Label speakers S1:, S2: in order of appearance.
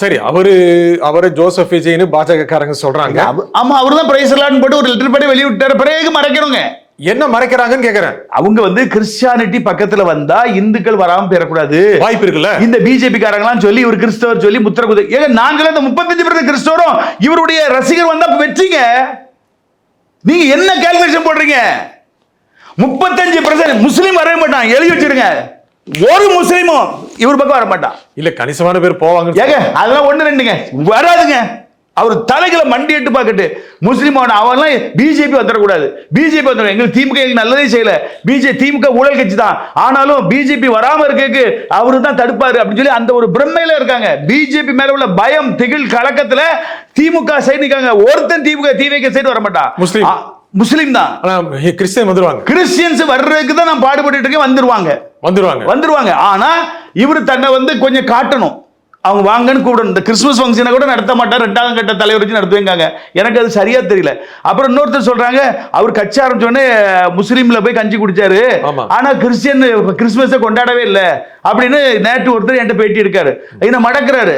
S1: சரி, அவரு ஜோசப் விஜய்னு பாஜகக்காரங்க சொல்றாங்க.
S2: ஆமா, அவர்தான் பிரைஸ் எல்லாம் போட்டு ஒரு லெட்டர் படி வெளியிட்டாரு. பிறகு மறைக்கணுங்க.
S1: என்ன மறைக்கிறாங்கன்னு கேக்குறேன்.
S2: அவங்க கிறிஸ்டியானிட்டி பக்கத்துல வந்தா இந்துக்கள் வராம பெறக்கூடாது
S1: வாய்ப்பு இருக்குல்ல.
S2: இந்த பிஜேபி காரங்களாம் சொல்லி இவர் கிறிஸ்தவர் சொல்லி முத்திர குத்து. ஏங்க நாங்களே இந்த 35% கிறிஸ்தவரும் இவருடைய ரசிகர் வந்தா வெற்றிங்க. நீங்க என்ன கால்குலேஷன் போடுறீங்க? 35% முஸ்லீம் வரவே மாட்டான், எழுதி வச்சிருங்க. ஒரு முஸ்லீமும் இவர் பக்கம் வர மாட்டான்.
S1: இல்ல, கணிசமான பேர் போவாங்க.
S2: ஏங்க அதெல்லாம் 1-2ங்க வராதுங்க. அவர் தலைகளை மண்டி எட்டு பாக்கட்டு முஸ்லீம் அவெல்லாம் பிஜேபி வந்துடக்கூடாது. பிஜேபி வந்துடும். எங்களுக்கு திமுக எங்களுக்கு நல்லதே செய்யல. திமுக ஊழல் கட்சி தான், ஆனாலும் பிஜேபி வராம இருக்க அவரு தான் தடுப்பாரு அப்படின்னு சொல்லி அந்த ஒரு பிரம்மையில இருக்காங்க. பிஜேபி மேல உள்ள பயம் திகில் கலக்கத்துல திமுக சைடு நிக்காங்க. ஒருத்தன் திமுக சைடு வர மாட்டான். முஸ்லீம் தான்.
S1: கிறிஸ்டியன் வந்துருவாங்க.
S2: கிறிஸ்டியன்ஸ் வர்றதுக்கு தான் நான் பாடுபட்டு இருக்கேன். வந்துருவாங்க. ஆனா இவரு தன்னை கொஞ்சம் காட்டணும். அவங்க வாங்கன்னு கூப்பிடணும். இந்த கிறிஸ்துமஸ் ஃபங்க்ஷனை கூட நடத்த மாட்டார். 2ஆம் கட்ட தலைவர் வச்சு நடத்துவாங்க. எனக்கு அது சரியா தெரியல. அப்புறம் இன்னொருத்தர் சொல்றாங்க அவர் கட்சி ஆரம்பிச்சோடனே முஸ்லீம்ல போய் கஞ்சி குடிச்சாரு, ஆனா கிறிஸ்டியன் கிறிஸ்துமஸை கொண்டாடவே இல்லை அப்படின்னு நேற்று ஒருத்தர் என்கிட்ட பேட்டி எடுக்காரு. என்ன மடக்கிறாரு.